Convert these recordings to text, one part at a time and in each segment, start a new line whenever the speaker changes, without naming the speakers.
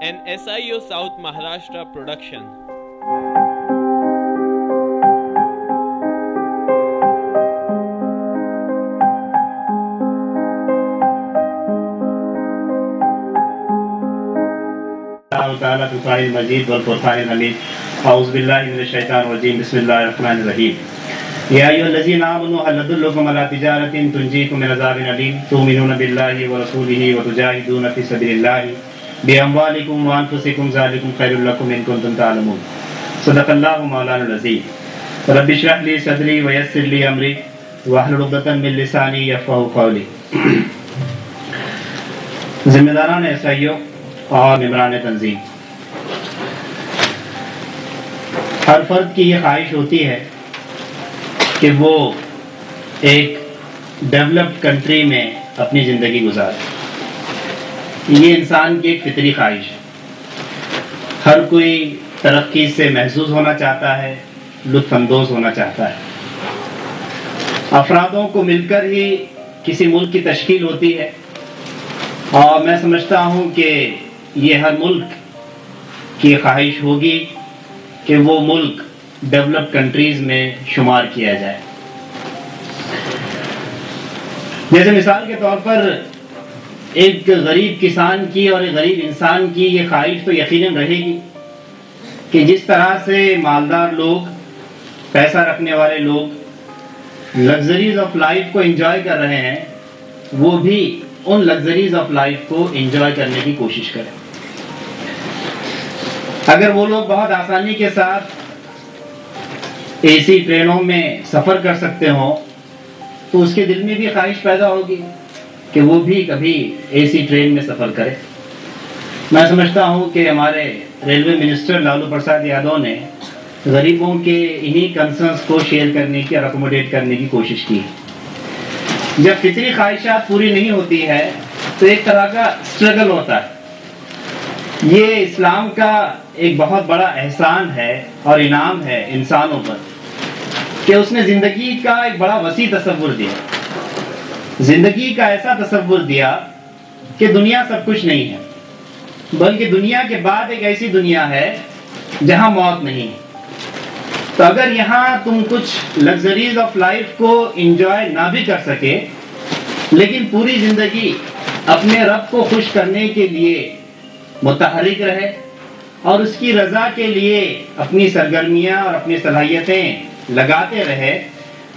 an SIO South Maharashtra production.
تعالیٰ فی المجید والفرقان الحمید اعوذ باللہ من الشیطان الرجیم بسم اللہ الرحمن الرحیم یا ایھا الذین آمنوا هل ادلکم علی تجارۃ تنجیکم من عذاب علیم تؤمنون باللہ ورسولہ وتجاہدون فی سبیل اللہ باموالکم وانفسکم ذالکم خیر لکم ان کنتم تعلمون صدق اللہ مولانا العظیم رب اشرح لی صدری ویسر لی امری واحلل عقدۃ من لسانی یفقہوا قولی ذمہ داران SIO اور ممبران تنظیم، ہر فرد کی یہ خواہش ہوتی ہے کہ وہ ایک ڈیولپڈ کنٹری میں اپنی زندگی گزارے۔ یہ انسان کی ایک فطری خواہش ہے۔ ہر کوئی ترقی سے محظوظ ہونا چاہتا ہے، لطف اندوز ہونا چاہتا ہے۔ افرادوں کو مل کر ہی کسی ملک کی تشکیل ہوتی ہے، اور میں سمجھتا ہوں کہ یہ ہر ملک کی خواہش ہوگی کہ وہ ملک ڈیولپڈ کنٹریز میں شمار کیا جائے۔ جیسے مثال کے طور پر ایک غریب کسان کی اور ایک غریب انسان کی یہ خواہش تو یقیناً رہے گی کہ جس طرح سے مالدار لوگ، پیسہ رکھنے والے لوگ لگژریز آف لائف کو انجوائے کر رہے ہیں، وہ بھی ان لگژریز آف لائف کو انجوائے کرنے کی کوشش کریں۔ اگر وہ لوگ بہت آسانی کے ساتھ AC ٹرینوں میں سفر کر سکتے ہوں تو اس کے دل میں بھی خواہش پیدا ہوگی کہ وہ بھی کبھی AC ٹرین میں سفر کرے۔ میں سمجھتا ہوں کہ ہمارے ریلوے منسٹر لالو پرساد یادو نے غریبوں کے انہی کنسرنز کو شیئر کرنے کی اور اکوموڈیٹ کرنے کی کوشش کی۔ جب فطری خواہشات پوری نہیں ہوتی ہے تو ایک طرح کا اسٹرگل ہوتا ہے۔ یہ اسلام کا ایک بہت بڑا احسان ہے اور انعام ہے انسانوں پر کہ اس نے زندگی کا ایک بڑا وسیع تصور دیا، زندگی کا ایسا تصور دیا کہ دنیا سب کچھ نہیں ہے، بلکہ دنیا کے بعد ایک ایسی دنیا ہے جہاں موت نہیں ہے۔ تو اگر یہاں تم کچھ لگژریز آف لائف کو انجوائے نہ بھی کر سکے، لیکن پوری زندگی اپنے رب کو خوش کرنے کے لیے متحرک رہے اور اس کی رضا کے لیے اپنی سرگرمیاں اور اپنی صلاحیتیں لگاتے رہے،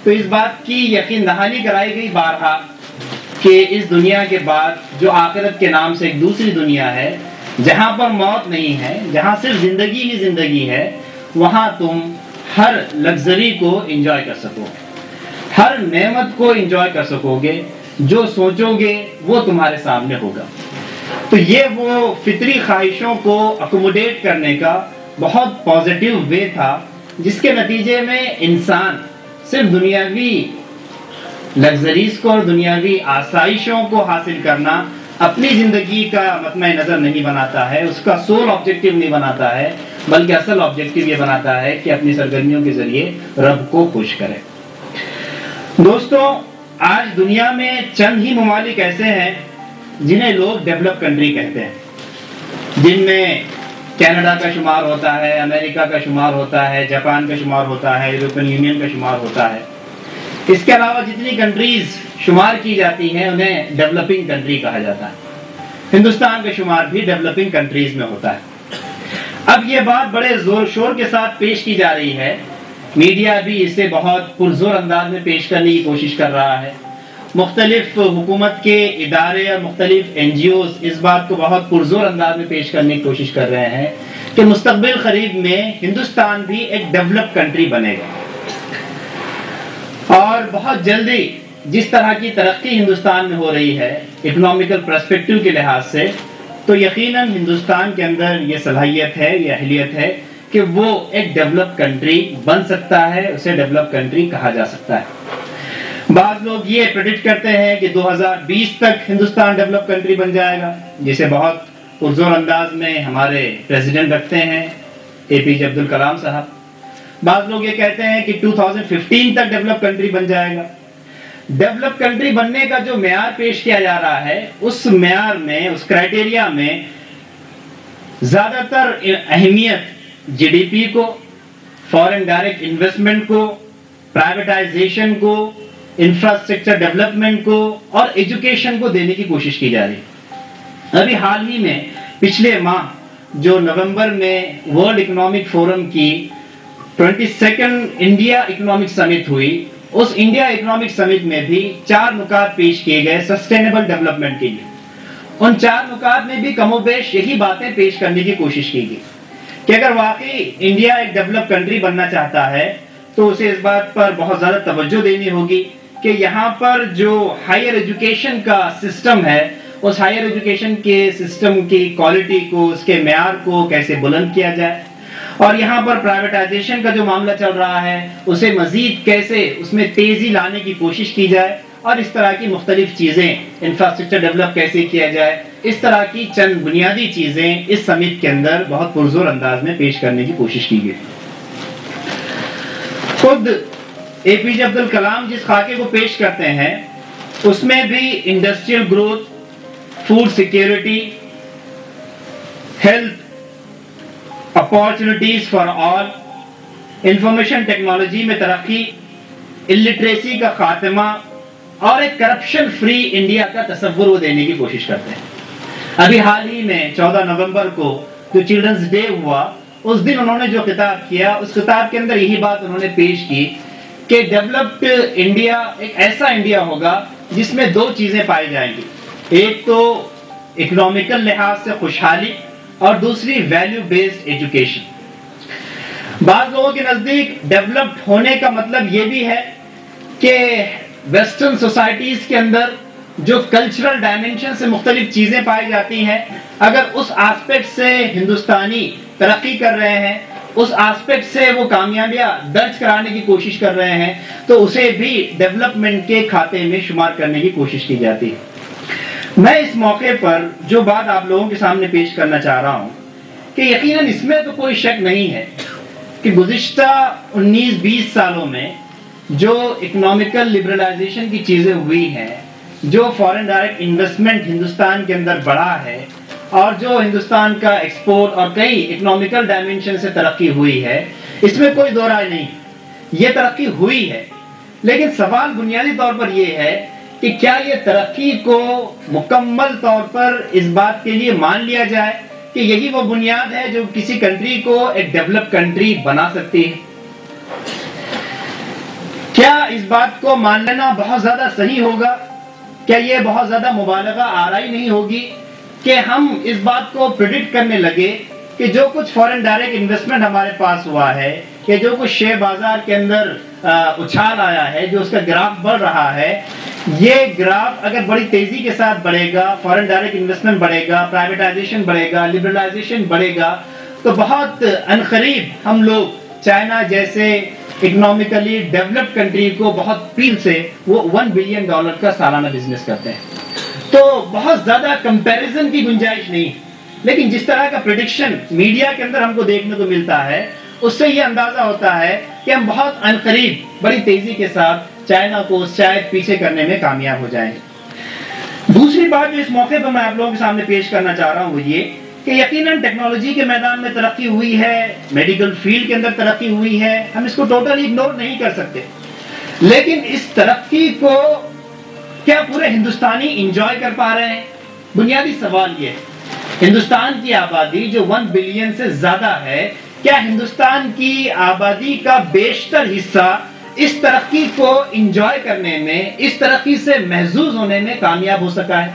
تو اس بات کی یقین دہانی کرائی گئی بارہا کہ اس دنیا کے بعد جو آخرت کے نام سے ایک دوسری دنیا ہے، جہاں پر موت نہیں ہے، جہاں صرف زندگی ہی زندگی ہے، وہاں تم ہر لگژری کو انجوائے کر سکو، ہر نعمت کو انجوائے کر سکو گے، جو سوچو گے وہ تمہارے سامنے ہوگا۔ تو یہ وہ فطری خواہشوں کو اکوموڈیٹ کرنے کا بہت پازیٹیو وے تھا، جس کے نتیجے میں انسان صرف دنیاوی لگژریز کو اور دنیاوی آسائشوں کو حاصل کرنا اپنی زندگی کا مطمع نظر نہیں بناتا ہے، اس کا سول آبجیکٹیو نہیں بناتا ہے، بلکہ اصل آبجیکٹیو یہ بناتا ہے کہ اپنی سرگرمیوں کے ذریعے رب کو خوش کرے۔ دوستو، آج دنیا میں چند ہی ممالک ایسے ہیں جنہیں لوگ ڈیولپ کنٹری کہتے ہیں، جن میں کینیڈا کا شمار ہوتا ہے، امریکہ کا شمار ہوتا ہے، جاپان کا شمار ہوتا ہے، یورپین یونین کا شمار ہوتا ہے۔ اس کے علاوہ جتنی کنٹریز شمار کی جاتی ہیں انہیں ڈیولپنگ کنٹری کہا جاتا ہے۔ ہندوستان کا شمار بھی ڈیولپنگ کنٹریز میں ہوتا ہے۔ اب یہ بات بڑے زور شور کے ساتھ پیش کی جا رہی ہے، میڈیا بھی اسے بہت پرزور انداز میں پیش کرنے کی کوشش کر رہا ہے، مختلف حکومت کے ادارے اور مختلف NGOs اس بات کو بہت پرزور انداز میں پیش کرنے کی کوشش کر رہے ہیں کہ مستقبل قریب میں ہندوستان بھی ایک ڈیولپ کنٹری بنے گا، اور بہت جلدی جس طرح کی ترقی ہندوستان میں ہو رہی ہے اکنامیکل پرسپیکٹو کے لحاظ سے، تو یقیناً ہندوستان کے اندر یہ صلاحیت ہے، یہ اہلیت ہے کہ وہ ایک ڈیولپ کنٹری بن سکتا ہے، اسے ڈیولپ کنٹری کہا جا سکتا ہے۔ بعض لوگ یہ پریڈکٹ کرتے ہیں کہ 2020 تک ہندوستان ڈیولپ کنٹری بن جائے گا، جسے بہت پرزور انداز میں ہمارے پریزیڈنٹ رکھتے ہیں APJ عبد الکلام صاحب۔ بعض لوگ یہ کہتے ہیں کہ 2015 تک ڈیولپ کنٹری بن جائے گا۔ ڈیولپ کنٹری بننے کا جو معیار پیش کیا جا رہا ہے، اس معیار میں، اس کرائٹیریا میں زیادہ تر اہمیت جی ڈی پی کو، فارن ڈائریکٹ انویسٹمنٹ کو، پرائیویٹائزیشن کو، انفراسٹرکچر ڈیولپمنٹ کو اور ایجوکیشن کو دینے کی کوشش کی جا رہی ہے۔ ابھی حال ہی میں پچھلے ماہ جو نومبر میں ورلڈ اکنامک فورم کی 22 انڈیا اکنامک سمٹ ہوئی، اس انڈیا اکنامک سمٹ میں بھی 4 نکات پیش کیے گئے سسٹینیبل ڈیولپمنٹ کے لیے۔ ان 4 نکات میں بھی کم و بیش یہی باتیں پیش کرنے کی کوشش کی گئی کہ اگر واقعی انڈیا ایک ڈیولپ کنٹری بننا چاہتا ہے تو اسے اس بات پر بہت زیادہ توجہ دینی ہوگی کہ یہاں پر جو ہائر ایجوکیشن کا سسٹم ہے، اس ہائر ایجوکیشن کے سسٹم کی کوالٹی کو، اس کے معیار کو کیسے بلند کیا جائے، اور یہاں پر پرائیویٹائزیشن کا جو معاملہ چل رہا ہے اسے مزید کیسے اس میں تیزی لانے کی کوشش کی جائے، اور اس طرح کی مختلف چیزیں، انفراسٹرکچر ڈیولپ کیسے کیا جائے، اس طرح کی چند بنیادی چیزیں اس سمٹ کے اندر بہت پرزور انداز میں پیش کرنے کی کوشش کی گئی۔ خود اے پی جے عبد الکلام جس خاکے کو پیش کرتے ہیں اس میں بھی industrial growth, food security, health opportunities for all, information technology میں ترقی، الٹریسی کا خاتمہ اور ایک کرپشن فری انڈیا کا تصور وہ دینے کی کوشش کرتے ہیں۔ ابھی حال ہی میں 14 نومبر کو جو چلڈرنز ڈے ہوا، اس دن انہوں نے جو خطاب کیا، اس خطاب کے اندر یہی بات انہوں نے پیش کی کہ ڈیولپڈ انڈیا ایک ایسا انڈیا ہوگا جس میں 2 چیزیں پائی جائیں گی، ایک تو اکنامیکل لحاظ سے خوشحالی اور دوسری ویلیو بیسڈ ایجوکیشن۔ بعض لوگوں کے نزدیک ڈیولپڈ ہونے کا مطلب یہ بھی ہے کہ ویسٹرن سوسائٹیز کے اندر جو کلچرل ڈائمنشن سے مختلف چیزیں پائی جاتی ہیں، اگر اس آسپیکٹ سے ہندوستانی ترقی کر رہے ہیں، اس آسپیکٹ سے وہ کامیابیاں درج کرانے کی کوشش کر رہے ہیں، تو اسے بھی ڈیولپمنٹ کے کھاتے میں شمار کرنے کی کوشش کی جاتی ہے۔ میں اس موقع پر جو بات آپ لوگوں کے سامنے پیش کرنا چاہ رہا ہوں کہ یقیناً اس میں تو کوئی شک نہیں ہے کہ گزشتہ 19-20 سالوں میں جو اکنامیکل لبرلائزیشن کی چیزیں ہوئی ہیں، جو فارن ڈائریکٹ انویسٹمنٹ ہندوستان کے اندر بڑھا ہے، اور جو ہندوستان کا ایکسپورٹ اور کئی اکنامیکل ڈائمنشن سے ترقی ہوئی ہے، اس میں کوئی دو رائے نہیں، یہ ترقی ہوئی ہے۔ لیکن سوال بنیادی طور پر یہ ہے کہ کیا یہ ترقی کو مکمل طور پر اس بات کے لیے مان لیا جائے کہ یہی وہ بنیاد ہے جو کسی کنٹری کو ایک ڈیولپ کنٹری بنا سکتی ہے؟ کیا اس بات کو مان لینا بہت زیادہ صحیح ہوگا؟ کیا یہ بہت زیادہ مبالغہ آرائی نہیں ہوگی کہ ہم اس بات کو پریڈکٹ کرنے لگے کہ جو کچھ فارن ڈائریکٹ انویسٹمنٹ ہمارے پاس ہوا ہے، کہ جو کچھ شیئر بازار کے اندر اچھال آیا ہے، جو اس کا گراف بڑھ رہا ہے، یہ گراف اگر بڑی تیزی کے ساتھ بڑھے گا، فارن ڈائریکٹ انویسٹمنٹ بڑھے گا، پرائیویٹائزیشن بڑھے گا، لبرلائزیشن بڑھے گا، تو بہت عنقریب ہم لوگ چائنا جیسے اکنامیکلی ڈیولپڈ کنٹری کو بہت پیل سے وہ $1 بلین کا سالانہ بزنس کرتے ہیں۔ تو بہت زیادہ کمپیریزن کی گنجائش نہیں، لیکن جس طرح کا پریڈکشن میڈیا کے اندر ہم کو دیکھنے کو ملتا ہے، اس سے یہ اندازہ ہوتا ہے کہ ہم بہت عنقریب بڑی تیزی کے ساتھ چائنا کو شاید پیچھے کرنے میں کامیاب ہو جائیں گے۔ دوسری بات جو اس موقع پر میں آپ لوگوں کے سامنے پیش کرنا چاہ رہا ہوں وہ یہ کہ یقیناً ٹیکنالوجی کے میدان میں ترقی ہوئی ہے، میڈیکل فیلڈ کے اندر ترقی ہوئی ہے، ہم اس کو ٹوٹلی اگنور نہیں کر سکتے، لیکن اس ترقی کو کیا پورے ہندوستانی انجوائے کر پا رہے ہیں؟ بنیادی سوال یہ ہے۔ ہندوستان کی آبادی جو 1 بلین سے زیادہ ہے، کیا ہندوستان کی آبادی کا بیشتر حصہ اس ترقی کو انجوائے کرنے میں، اس ترقی سے محظوظ ہونے میں کامیاب ہو سکا ہے؟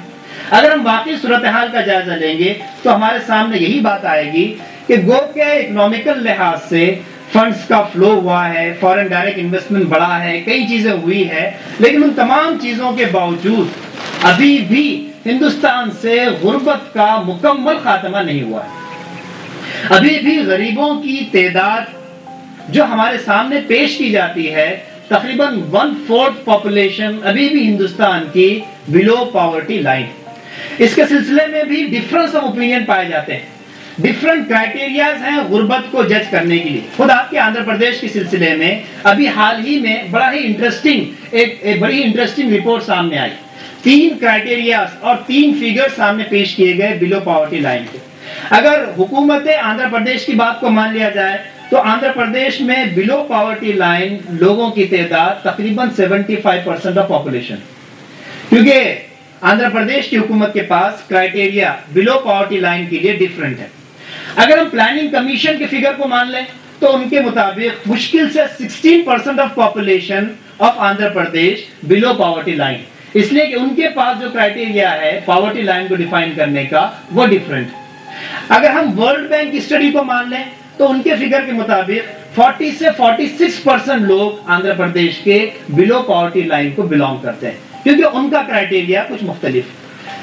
اگر ہم واقعی صورتحال کا جائزہ لیں گے تو ہمارے سامنے یہی بات آئے گی کہ گو کہ اکنامیکل لحاظ سے فنڈز کا فلو ہوا ہے، فارن ڈائریکٹ انویسٹمنٹ بڑھا ہے، کئی چیزیں ہوئی ہے، لیکن ان تمام چیزوں کے باوجود ابھی بھی ہندوستان سے غربت کا مکمل خاتمہ نہیں ہوا ہے۔ ابھی بھی غریبوں کی تعداد جو ہمارے سامنے پیش کی جاتی ہے، تقریباً 1/4 پاپولیشن ابھی بھی ہندوستان کی بلو پاورٹی لائن۔ اس کے سلسلے میں بھی ڈفرنس آف اوپینین پائے جاتے ہیں، ڈفرنٹ کرائٹیریاز ہیں غربت کو جج کرنے کے لیے۔ خود آپ کے آندھرا پردیش کے سلسلے میں ابھی حال ہی میں بڑی انٹرسٹنگ رپورٹ سامنے آئی۔ 3 کرائٹیریاز اور 3 فیگر سامنے پیش کیے گئے بلو پاورٹی لائن کے۔ اگر حکومت آندھرا پردیش کی بات کو مان لیا جائے تو آندھرا پردیش میں بلو پاورٹی لائن لوگوں کی تعداد تقریباً 75% آف پاپولیشن، کیونکہ آندھرا پردیش کی حکومت کے پاس کرائٹیریا بلو پاورٹی لائن کے لیے ڈیفرنٹ ہے۔ اگر ہم پلاننگ کمیشن کے فگر کو مان لیں تو ان کے مطابق مشکل سے 16% of population of Andhra Pradesh below poverty line, اس لیے کہ ان کے پاس جو کرائٹیریا ہے پاورٹی لائن کو ڈیفائن کرنے کا وہ ڈیفرنٹ ہے۔ اگر ہم ورلڈ بینک کی اسٹڈی کو مان لیں تو ان کے فگر کے مطابق 40 سے 46% لوگ آندھرا پردیش کے بلو پاورٹی لائن کو بلانگ کرتے ہیں، کیونکہ ان کا کرائٹیریا کچھ مختلف۔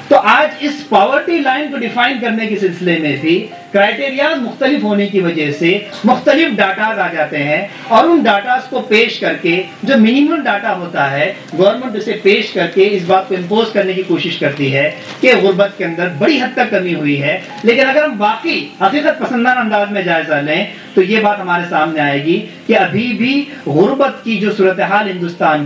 تو آج اس پاورٹی لائن کو ڈیفائن کرنے کے سلسلے میں بھی کرائٹیریاز مختلف ہونے کی وجہ سے مختلف ڈاٹاز آ جاتے ہیں، اور ان ڈاٹاز کو پیش کر کے جو منیمم ڈاٹا ہوتا ہے گورنمنٹ اسے پیش کر کے اس بات کو امپوز کرنے کی کوشش کرتی ہے کہ غربت کے اندر بڑی حد تک کمی ہوئی ہے۔ لیکن اگر ہم واقعی حقیقت پسندانہ انداز میں جائزہ لیں تو یہ بات ہمارے سامنے آئے گی کہ ابھی بھی غربت کی جو صورتحال ہندوستان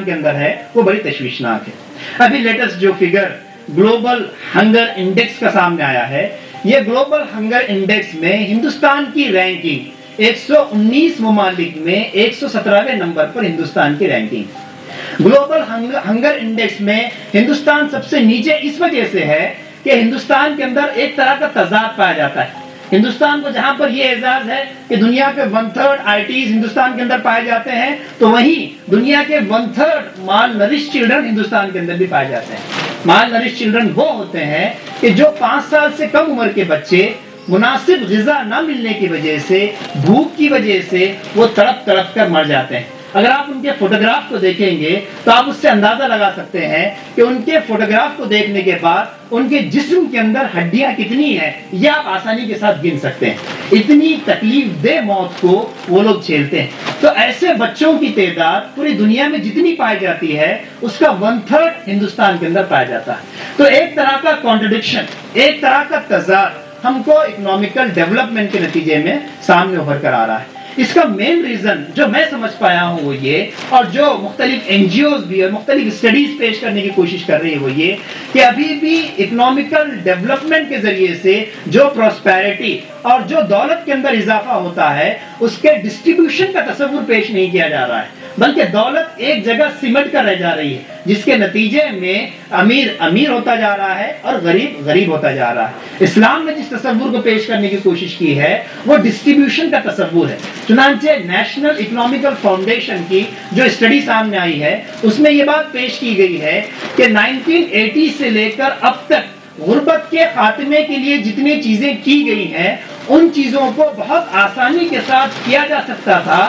کے اندر ہے وہ بڑی تشویشناک ہے۔ ابھی لیٹسٹ جو فگر گلوبل ہنگر انڈیکس کا سامنے آیا ہے، یہ گلوبل ہنگر انڈیکس میں ہندوستان کی رینکنگ 119 ممالک میں 117ویں نمبر پر ہندوستان کی رینکنگ۔ گلوبل ہنگر انڈیکس میں ہندوستان سب سے نیچے اس وجہ سے ہے کہ ہندوستان کے اندر ایک طرح کا تضاد پایا جاتا ہے۔ ہندوستان کو جہاں پر یہ اعزاز ہے کہ دنیا کے 1/3 ITs ہندوستان کے اندر پائے جاتے ہیں، تو وہیں دنیا کے 1/3 مال نرش چلڈرن ہندوستان کے اندر بھی پائے جاتے ہیں۔ مال نرش چلڈرن وہ ہوتے ہیں کہ جو 5 سال سے کم عمر کے بچے مناسب غذا نہ ملنے کی وجہ سے، بھوک کی وجہ سے وہ تڑپ تڑپ کر مر جاتے ہیں۔ اگر آپ ان کے فوٹوگراف کو دیکھیں گے تو آپ اس سے اندازہ لگا سکتے ہیں کہ ان کے فوٹوگراف کو دیکھنے کے بعد ان کے جسم کے اندر ہڈیاں کتنی ہیں یہ آپ آسانی کے ساتھ گن سکتے ہیں۔ اتنی تکلیف دہ موت کو وہ لوگ جھیلتے ہیں۔ تو ایسے بچوں کی تعداد پوری دنیا میں جتنی پائی جاتی ہے اس کا 1/3 ہندوستان کے اندر پایا جاتا ہے۔ تو ایک طرح کا کانٹرڈکشن، ایک طرح کا تضاد ہم کو اکنامیکل ڈیولپمنٹ کے نتیجے میں سامنے ابھر کر آ رہا ہے۔ اس کا مین ریزن جو میں سمجھ پایا ہوں وہ یہ، اور جو مختلف NGOs بھی اور مختلف اسٹڈیز پیش کرنے کی کوشش کر رہی ہے وہ یہ کہ ابھی بھی اکنامیکل ڈیولپمنٹ کے ذریعے سے جو پراسپیرٹی اور جو دولت کے اندر اضافہ ہوتا ہے اس کے ڈسٹریبیوشن کا تصور پیش نہیں کیا جا رہا ہے، بلکہ دولت ایک جگہ سمٹ کر رہ جا رہی ہے، جس کے نتیجے میں امیر امیر ہوتا جا رہا ہے اور غریب غریب ہوتا جا رہا ہے۔ اسلام نے جس تصور کو پیش کرنے کی کوشش کی ہے وہ ڈسٹریبیوشن کا تصور ہے۔ چنانچہ نیشنل اکنامیکل فاؤنڈیشن کی جو اسٹڈی سامنے آئی ہے اس میں یہ بات پیش کی گئی ہے کہ 1980 سے لے کر اب تک غربت کے خاتمے کے لیے جتنی چیزیں کی گئی ہیں ان چیزوں کو بہت آسانی کے ساتھ کیا جا سکتا تھا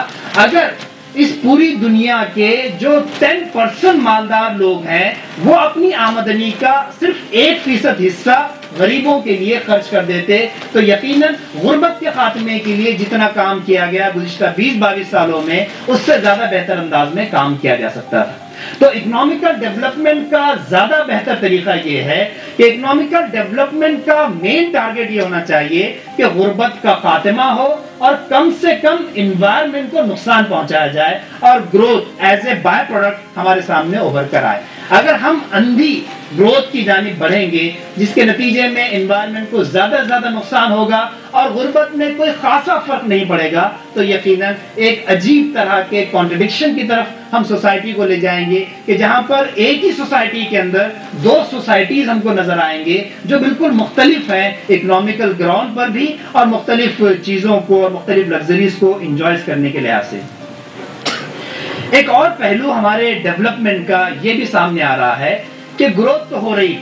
اگر اس پوری دنیا کے جو 10% مالدار لوگ ہیں وہ اپنی آمدنی کا صرف 1% حصہ غریبوں کے لیے خرچ کر دیتے تو یقیناً غربت کے خاتمے کے لیے جتنا کام کیا گیا گزشتہ 20-22 سالوں میں اس سے زیادہ بہتر انداز میں کام کیا جا سکتا تھا۔ تو اکنامیکل ڈیولپمنٹ کا زیادہ بہتر طریقہ یہ ہے کہ اکنامیکل ڈیولپمنٹ کا مین ٹارگٹ یہ ہونا چاہیے کہ غربت کا خاتمہ ہو اور کم سے کم انوائرمنٹ کو نقصان پہنچایا جائے اور growth as a by product ہمارے سامنے ابھر کر آئے۔ اگر ہم اندھی گروتھ کی جانب بڑھیں گے جس کے نتیجے میں انوائرمنٹ کو زیادہ سے زیادہ نقصان ہوگا اور غربت میں کوئی خاصا فرق نہیں پڑے گا تو یقیناً ایک عجیب طرح کے کانٹرڈکشن کی طرف ہم سوسائٹی کو لے جائیں گے کہ جہاں پر ایک ہی سوسائٹی کے اندر 2 سوسائٹیز ہم کو نظر آئیں گے جو بالکل مختلف ہیں اکنامیکل گراؤنڈ پر بھی اور مختلف چیزوں کو اور مختلف لگژریز کو انجوائے کرنے کے لحاظ سے۔ ایک اور پہلو ہمارے ڈیولپمنٹ کا یہ بھی سامنے آ رہا ہے کہ گروتھ تو ہو رہی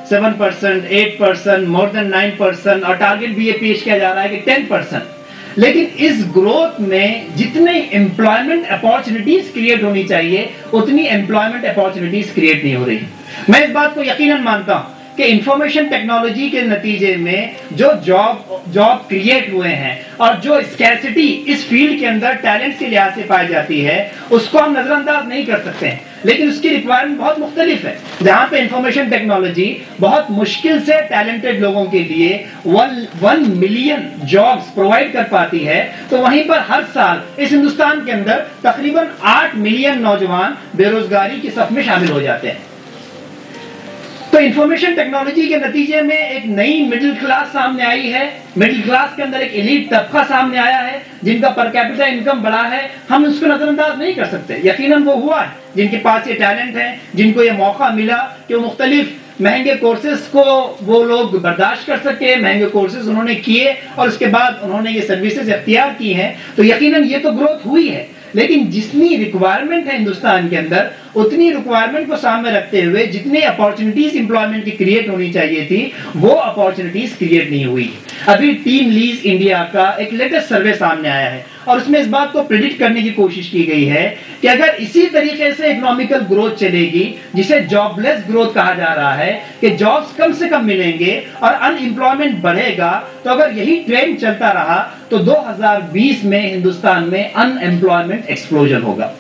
7%, 8%, more than 9% اور ٹارگٹ بھی یہ پیش کیا جا رہا ہے کہ 10%، لیکن اس گروتھ میں جتنے امپلائمنٹ اپارچونیٹیز کریٹ ہونی چاہیے اتنی امپلائمنٹ اپارچونیٹیز کریٹ نہیں ہو رہی۔ میں اس بات کو یقیناً مانتا ہوں کہ انفارمیشن ٹیکنالوجی کے نتیجے میں جو جاب کریٹ ہوئے ہیں اور جو اسکیرسٹی اس فیلڈ کے اندر ٹیلنٹ کے لحاظ سے پائی جاتی ہے اس کو ہم نظر انداز نہیں کر سکتے ہیں، لیکن اس کی ریکوائرمنٹ بہت مختلف ہے۔ جہاں پہ انفارمیشن ٹیکنالوجی بہت مشکل سے ٹیلنٹڈ لوگوں کے لیے 1 ملین جابز پرووائڈ کر پاتی ہے تو وہیں پر ہر سال اس ہندوستان کے اندر تقریباً 8 ملین نوجوان بے روزگاری کی صف میں شامل ہو جاتے ہیں۔ تو انفارمیشن ٹیکنالوجی کے نتیجے میں ایک نئی مڈل کلاس سامنے آئی ہے. مڈل کلاس کے اندر ایک ایلیٹ طبقہ سامنے آیا ہے جن کا پر کیپٹا انکم بڑا ہے. ہم اس کو نظر انداز نہیں کر سکتے. یقیناً وہ ہوا ہے جن کے پاس یہ ٹیلنٹ ہے, جن کو یہ موقع ملا کہ وہ مختلف مہنگے کورسز کو وہ لوگ برداشت کر سکے, مہنگے کورسز انہوں نے کیے اور اس کے بعد انہوں نے یہ سروسز اختیار کی ہیں. تو یقیناً یہ تو گروتھ ہوئی ہے, لیکن جتنی ریکوائرمنٹ ہے ہندوستان کے اندر اتنی ریکوائرمنٹ کو سامنے رکھتے ہوئے جتنے اپارچونٹیز امپلائمنٹ کی کریٹ ہونی چاہیے تھی وہ اپارچونٹیز کریٹ نہیں ہوئی. ابھی ٹیم لیز انڈیا کا ایک لیٹسٹ سروے سامنے آیا ہے اور اس میں اس بات کو پریڈکٹ کرنے کی کوشش کی گئی ہے کہ اگر اسی طریقے سے اکنامیکل گروتھ چلے گی, جسے جاب لیس گروتھ کہا جا رہا ہے کہ جابز کم سے کم ملیں گے اور ان امپلائمنٹ بڑھے گا, تو اگر یہی ٹرینڈ چلتا رہا تو 2020 میں ہندوستان میں ان امپلائمنٹ ایکسپلوژن ہوگا.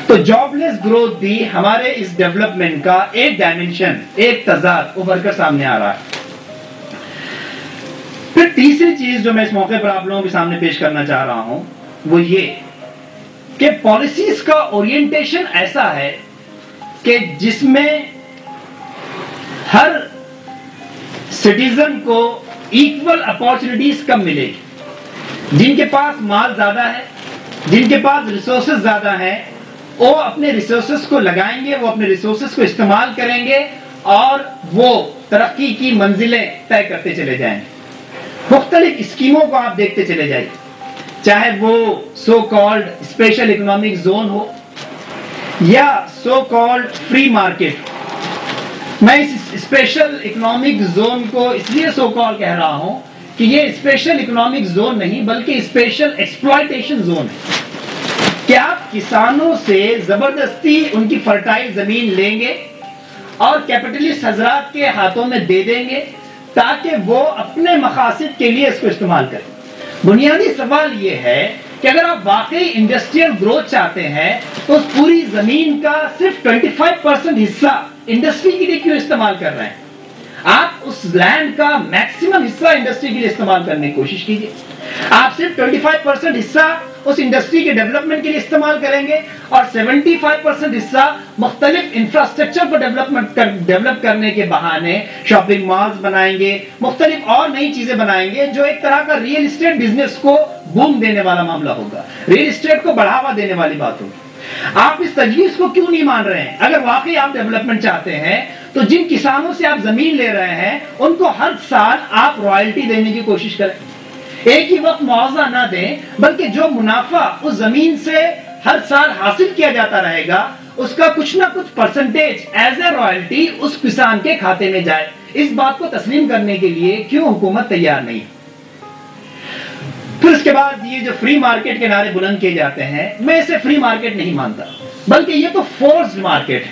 تو جاب لیس گروتھ بھی ہمارے اس ڈیولپمنٹ کا ایک ڈائمنشن, ایک تضاد ابھر کر سامنے آ رہا ہے. پھر تیسری چیز جو میں اس موقع پر آپ لوگوں کے سامنے پیش کرنا چاہ رہا ہوں وہ یہ کہ پالیسیز کا اورینٹیشن ایسا ہے کہ جس میں ہر سٹیزن کو ایکول اپارچونٹیز کم ملے گی. جن کے پاس مال زیادہ ہے, جن کے پاس ریسورسز زیادہ ہیں, وہ اپنے ریسورسز کو لگائیں گے, وہ اپنے ریسورسز کو استعمال کریں گے اور وہ ترقی کی منزلیں طے کرتے چلے جائیں گے. مختلف اسکیموں کو آپ دیکھتے چلے جائیں, چاہے وہ so called special economic zone ہو یا سو کالڈ فری مارکیٹ. میں اس اسپیشل اکنامک زون کو اس لیے سو کال کہہ رہا ہوں کہ یہ اسپیشل اکنامک زون نہیں بلکہ اسپیشل ایکسپلائٹیشن زون ہے کہ آپ کسانوں سے زبردستی ان کی فرٹائل زمین لیں گے اور کیپٹلسٹ حضرات کے ہاتھوں میں دے دیں گے تاکہ وہ اپنے مقاصد کے لیے اس کو استعمال کریں. بنیادی سوال یہ ہے کہ اگر آپ واقعی انڈسٹریل گروتھ چاہتے ہیں تو اس پوری زمین کا صرف 25% حصہ انڈسٹری کے لیے کیوں استعمال کر رہے ہیں؟ آپ اس لینڈ کا میکسیمم حصہ انڈسٹری کے لیے استعمال کرنے کی کوشش کیجیے. آپ صرف 25% حصہ اس انڈسٹری کے ڈیولپمنٹ کے لیے استعمال کریں گے اور 75% حصہ مختلف انفراسٹرکچر کو ڈیولپ کرنے کے بہانے شاپنگ مالز بنائیں گے, مختلف اور نئی چیزیں بنائیں گے جو ایک طرح کا ریئل اسٹیٹ بزنس کو بوم دینے والا معاملہ ہوگا, ریئل اسٹیٹ کو بڑھاوا دینے والی بات ہوگی. آپ اس تجویز کو کیوں نہیں مان رہے ہیں؟ اگر واقعی آپ ڈیولپمنٹ چاہتے ہیں تو جن کسانوں سے آپ زمین لے رہے ہیں ان کو ہر سال آپ رائلٹی دینے کی کوشش کریں. ایک ہی وقت معاوضہ نہ دیں بلکہ جو منافع اس زمین سے ہر سال حاصل کیا جاتا رہے گا اس کا کچھ نہ کچھ پرسنٹیج ایز اے رائلٹی اس کسان کے کھاتے میں جائے. اس بات کو تسلیم کرنے کے لیے کیوں حکومت تیار نہیں؟ پھر اس کے بعد یہ جو فری مارکیٹ کے نعرے بلند کیے جاتے ہیں, میں اسے فری مارکیٹ نہیں مانتا بلکہ یہ تو فورسڈ مارکیٹ ہے.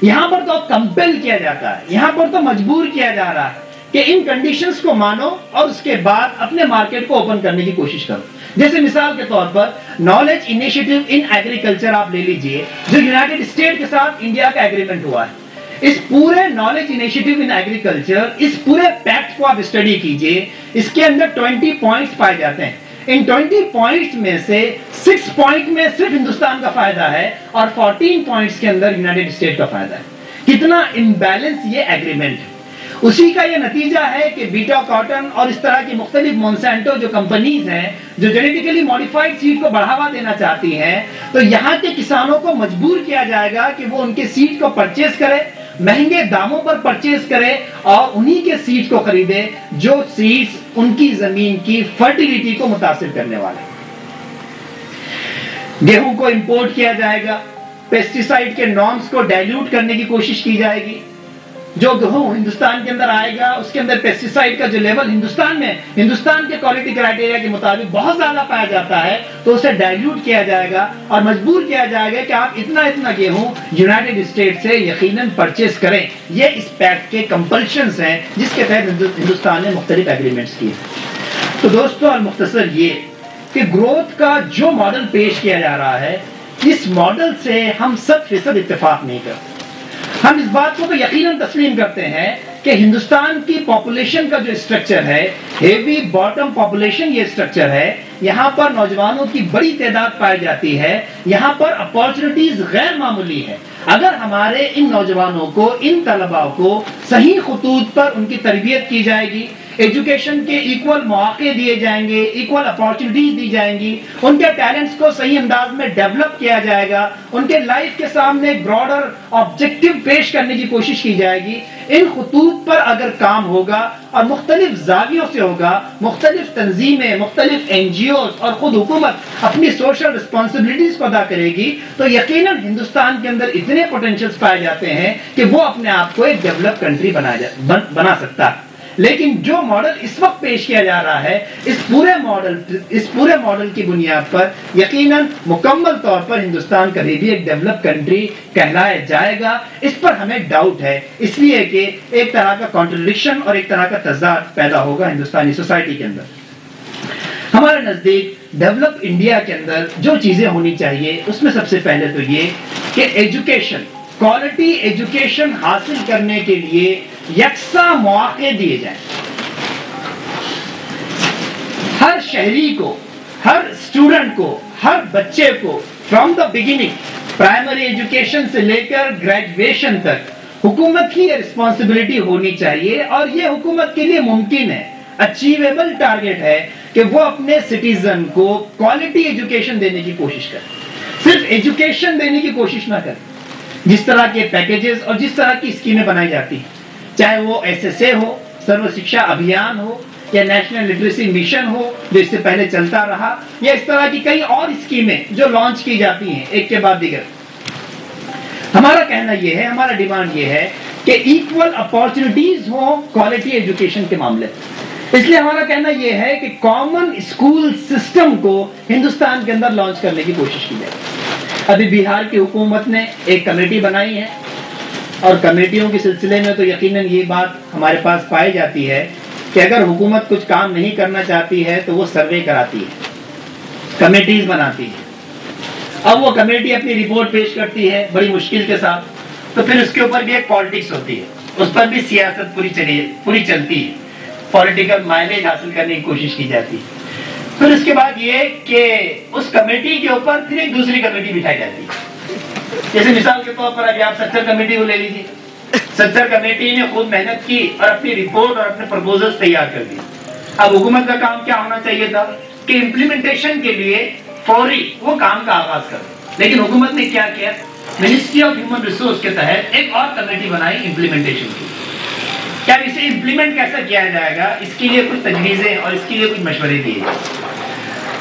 یہاں پر تو کمپیل کیا جاتا ہے, یہاں پر تو مجبور کیا جا رہا ہے کہ ان کنڈیشنز کو مانو اور اس کے بعد اپنے مارکیٹ کو اوپن کرنے کی کوشش کرو. جیسے مثال کے طور پر نالج انیشیٹو ان ایگریکلچر آپ لے لیجئے جو یونائٹڈ اسٹیٹ کے ساتھ انڈیا کا ایگریمنٹ ہوا ہے. اس پورے نالج انیشیٹو ان ایگریکلچر, اس پورے پیکٹ کو آپ اسٹڈی کیجئے, اس کے اندر 20 پوائنٹس پائے جاتے ہیں. ان 20 پوائنٹس میں سے 6 پوائنٹ میں صرف ہندوستان کا فائدہ ہے اور 14 پوائنٹس کے اندر یونائٹڈ اسٹیٹ کا فائدہ ہے. کتنا امبیلنس یہ ایگریمنٹ ہے. اسی کا یہ نتیجہ ہے کہ بیٹا کاٹن اور اس طرح کی مختلف مونسینٹو جو کمپنیز ہیں جو جینیٹیکلی ماڈیفائڈ سیڈ کو بڑھاوا دینا چاہتی ہیں, تو یہاں کے کسانوں کو مجبور کیا جائے گا کہ وہ ان کے سیڈ کو پرچیز کرے, مہنگے داموں پر پرچیز کرے اور انہی کے سیڈ کو خریدے جو سیڈز ان کی زمین کی فرٹیلیٹی کو متاثر کرنے والے. گیہوں کو امپورٹ کیا جائے گا, پیسٹیسائڈ کے نارمز کو ڈائلیوٹ کرنے کی کوشش کی جائے گی. جو گیہوں ہندوستان کے اندر آئے گا اس کے اندر پیسٹیسائڈ کا جو لیول ہندوستان کے کوالٹی کرائٹیریا کے مطابق بہت زیادہ پایا جاتا ہے تو اسے ڈائلیوٹ کیا جائے گا اور مجبور کیا جائے گا کہ آپ اتنا گیہوں یونائٹڈ اسٹیٹ سے یقیناً پرچیز کریں. یہ اس پیکٹ کے کمپلشنز ہیں جس کے تحت ہندوستان نے مختلف ایگریمنٹس کیے. تو دوستو المختصر یہ کہ گروتھ کا جو ماڈل پیش کیا جا رہا ہے اس ماڈل سے ہم 100% اتفاق نہیں کرتے. ہم اس بات کو تو یقیناً تسلیم کرتے ہیں کہ ہندوستان کی پاپولیشن کا جو اسٹرکچر ہے, ہیوی باٹم پاپولیشن یہ اسٹرکچر ہے, یہاں پر نوجوانوں کی بڑی تعداد پائی جاتی ہے, یہاں پر اپارچونٹیز غیر معمولی ہے. اگر ہمارے ان نوجوانوں کو، ان طلباء کو صحیح خطوط پر ان کی تربیت کی جائے گی، ایجوکیشن کے ایکول مواقع دیے جائیں گے، ایکول اپارچونیٹیز دی جائیں گی، ان کے ٹیلنٹس کو صحیح انداز میں ڈیولپ کیا جائے گا، ان کے لائف کے سامنے ایک براڈر آبجیکٹو پیش کرنے کی کوشش کی جائے گی، ان خطوط پر اگر کام ہوگا اور مختلف زاویوں سے ہوگا، مختلف تنظیمیں، مختلف این جی اوز اور خود حکومت اپنی سوشل رسپانسبلٹیز کو ادا کرے گی، تو یقیناً ہندوستان کے اندر اتنے پوٹینشیلز پائے جاتے ہیں کہ وہ اپنے آپ کو ایک ڈیولپ کنٹری بنا سکتا ہے۔ لیکن جو ماڈل اس وقت پیش کیا جا رہا ہے، اس پورے ماڈل کی بنیاد پر یقیناً مکمل طور پر ہندوستان کبھی بھی ایک ڈیولپ کنٹری کہلایا جائے گا، اس پر ہمیں ڈاؤٹ ہے، اس لیے کہ ایک طرح کا کانٹرڈکشن اور ایک طرح کا تضاد پیدا ہوگا ہندوستانی سوسائٹی کے اندر۔ ہمارے نزدیک ڈیولپ انڈیا کے اندر جو چیزیں ہونی چاہیے، اس میں سب سے پہلے تو یہ کہ ایجوکیشن، کوالٹی ایجوکیشن حاصل کرنے کے لیے یکساں مواقع دیے جائیں۔ ہر شہری کو، ہر اسٹوڈنٹ کو، ہر بچے کو from the beginning, primary education سے لے کر گریجویشن تک حکومت کی رسپانسبلٹی ہونی چاہیے، اور یہ حکومت کے لیے ممکن ہے، اچیویبل ٹارگٹ ہے کہ وہ اپنے سٹیزن کو کوالٹی ایجوکیشن دینے کی کوشش کرے، صرف ایجوکیشن دینے کی کوشش نہ کرے۔ جس طرح کے پیکیجز اور جس طرح کی اسکیمیں بنائی جاتی ہیں، چاہے وہ ایس ایس اے ہو، سرو شکشا ابھیان ہو، یا نیشنل لٹریسی مشن ہو جو اس سے پہلے چلتا رہا، یا اس طرح کی کئی اور اسکیمیں جو لانچ کی جاتی ہیں ایک کے بعد دیگر، ہمارا کہنا یہ ہے، ہمارا ڈیمانڈ یہ ہے کہ ایکول اپارچونیٹیز ہوں کوالٹی ایجوکیشن کے معاملے۔ اس لیے ہمارا کہنا یہ ہے کہ کامن اسکول سسٹم کو ہندوستان کے اندر لانچ کرنے کی کوشش کی جائے۔ ابھی بہار کی حکومت نے ایک کمیٹی بنائی ہے، اور کمیٹیوں کے سلسلے میں تو یقیناً یہ بات ہمارے پاس پائی جاتی ہے کہ اگر حکومت کچھ کام نہیں کرنا چاہتی ہے تو وہ سروے کراتی ہے، کمیٹیز بناتی ہے، اب وہ کمیٹی اپنی رپورٹ پیش کرتی ہے بڑی مشکل کے ساتھ، تو پھر اس کے اوپر بھی ایک پالیٹکس ہوتی ہے، اس پر بھی سیاست پوری چلتی ہے، پولیٹیکل مائلیج حاصل کرنے کی کوشش کی جاتی ہے۔ پھر اس کے بعد یہ کہ اس کمیٹی کے اوپر پھر ایک دوسری کمیٹی بٹھائی جاتی ہے۔ جیسے مثال کے طور پر ابھی آپ سچر کمیٹی کو لے لیجیے، سچر کمیٹی نے خود محنت کی اور اپنی رپورٹ اور اپنے پرپوزلز تیار کر دی۔ اب حکومت کا کام کیا ہونا چاہیے تھا کہ امپلیمنٹیشن کے لیے فوری وہ کام کا آغاز کرے، لیکن حکومت نے کیا کیا، منسٹری آف ہیومن ریسورس کے تحت ایک اور کمیٹی بنائی امپلیمنٹیشن کی۔ کیا اسے امپلیمنٹ کیسا کیا جائے گا، اس کے لیے کچھ تجویزیں اور اس کے لیے کچھ مشورے دیے جائیں۔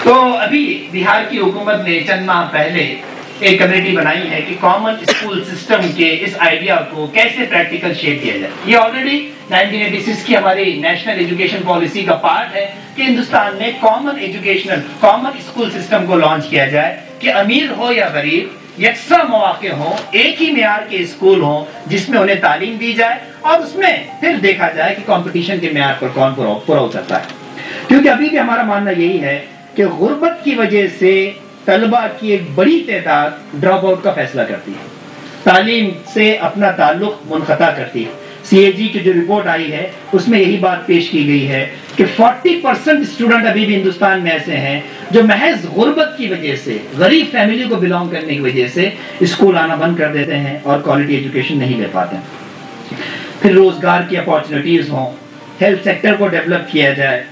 تو ابھی بہار کی حکومت نے چند ماہ پہلے ایک کمیٹی بنائی ہے کہ کامن اسکول سسٹم کے اس آئیڈیا کو کیسے پریکٹیکل شیپ دیا جائے۔ یہ آلریڈی 1986 کی ہماری نیشنل ایجوکیشن پالیسی کا پارٹ ہے کہ ہندوستان میں کامن اسکول سسٹم کو لانچ کیا جائے کہ امیر ہو یا غریب یکساں مواقع ہوں، ایک ہی معیار کے اسکول ہوں جس میں انہیں تعلیم دی جائے، اور اس میں پھر دیکھا جائے کہ کمپٹیشن کے معیار پر کون پورا اترتا ہے۔ کیونکہ ابھی بھی ہمارا ماننا یہی ہے کہ غربت کی وجہ سے طلبہ کی ایک بڑی تعداد ڈراپ آؤٹ کا فیصلہ کرتی ہے، تعلیم سے اپنا تعلق منقطع کرتی ہے۔ سی اے جی کی جو رپورٹ آئی ہے اس میں یہی بات پیش کی گئی ہے کہ 40% اسٹوڈنٹ ابھی بھی ہندوستان میں ایسے ہیں جو محض غربت کی وجہ سے، غریب فیملی کو بلانگ کرنے کی وجہ سے اسکول آنا بند کر دیتے ہیں اور کوالٹی ایجوکیشن نہیں لے پاتے ہیں۔ پھر روزگار کی اپارچونیٹیز ہوں، ہیلتھ سیکٹر کو ڈیولپ کیا جائے،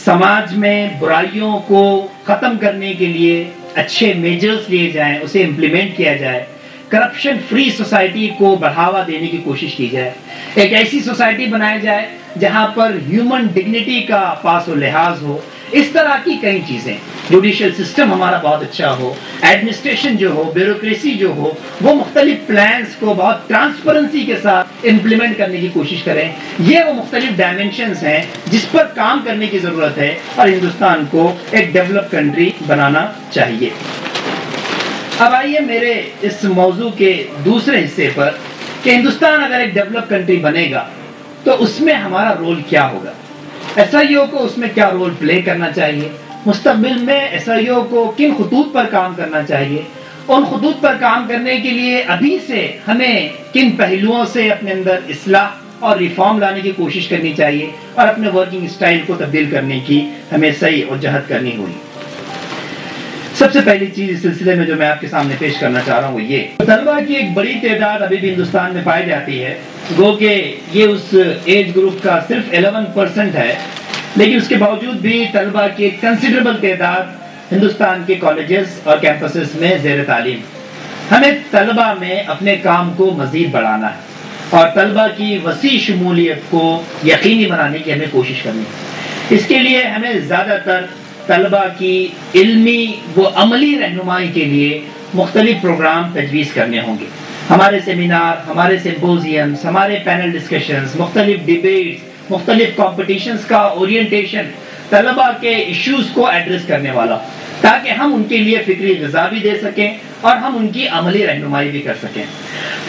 سماج میں برائیوں کو ختم کرنے کے لیے اچھے میجرز لیے جائیں، اسے امپلیمنٹ کیا جائے، کرپشن فری سوسائٹی کو بڑھاوا دینے کی کوشش کی جائے، ایک ایسی سوسائٹی بنائی جائے جہاں پر ہیومن ڈگنیٹی کا پاس و لحاظ ہو، اس طرح کی کئی چیزیں، جوڈیشل سسٹم ہمارا بہت اچھا ہو، ایڈمنسٹریشن جو ہو، بیوروکریسی جو ہو، وہ مختلف پلانز کو بہت ٹرانسپیرنسی کے ساتھ امپلیمنٹ کرنے کی کوشش کریں۔ یہ وہ مختلف ڈائمنشنز ہیں جس پر کام کرنے کی ضرورت ہے اور ہندوستان کو ایک ڈیولپ کنٹری بنانا چاہیے۔ اب آئیے میرے اس موضوع کے دوسرے حصے پر کہ ہندوستان اگر ایک ڈیولپ کنٹری بنے گا تو اس میں ہمارا رول کیا ہوگا، ایس آئی او کو اس میں کیا رول پلے کرنا چاہیے، مستقبل میں ایس آئی او کو کن خطوط پر کام کرنا چاہیے، ان خطوط پر کام کرنے کے لیے ابھی سے ہمیں کن پہلوؤں سے اپنے اندر اصلاح اور ریفارم لانے کی کوشش کرنی چاہیے، اور اپنے ورکنگ اسٹائل کو تبدیل کرنے کی ہمیں صحیح اور جہد کرنی ہوگی۔ سب سے پہلی چیز اس سلسلے میں جو میں آپ کے سامنے پیش کرنا چاہ رہا ہوں وہ یہ، طلبہ کی ایک بڑی تعداد ابھی بھی ہندوستان میں پائی جاتی ہے، گو کہ یہ اس ایج گروپ کا صرف 11% ہے، لیکن اس کے باوجود بھی طلبہ کی ایک کنسیڈریبل تعداد ہندوستان کے کالجز اور کیمپسز میں زیر تعلیم۔ ہمیں طلبہ میں اپنے کام کو مزید بڑھانا ہے اور طلبہ کی وسیع شمولیت کو یقینی بنانے کی ہمیں کوشش کرنی ہے۔ اس کے لیے ہمیں زیادہ تر طلبہ کی علمی و عملی رہنمائی کے لیے مختلف پروگرام تجویز کرنے ہوں گے۔ ہمارے سیمینار، ہمارے سمپوزیمز، ہمارے پینل ڈسکشنز، مختلف ڈیبیٹس، مختلف کمپٹیشنز کا اورینٹیشن طلبہ کے ایشوز کو ایڈریس کرنے والا، تاکہ ہم ان کے لیے فکری غذا بھی دے سکیں اور ہم ان کی عملی رہنمائی بھی کر سکیں۔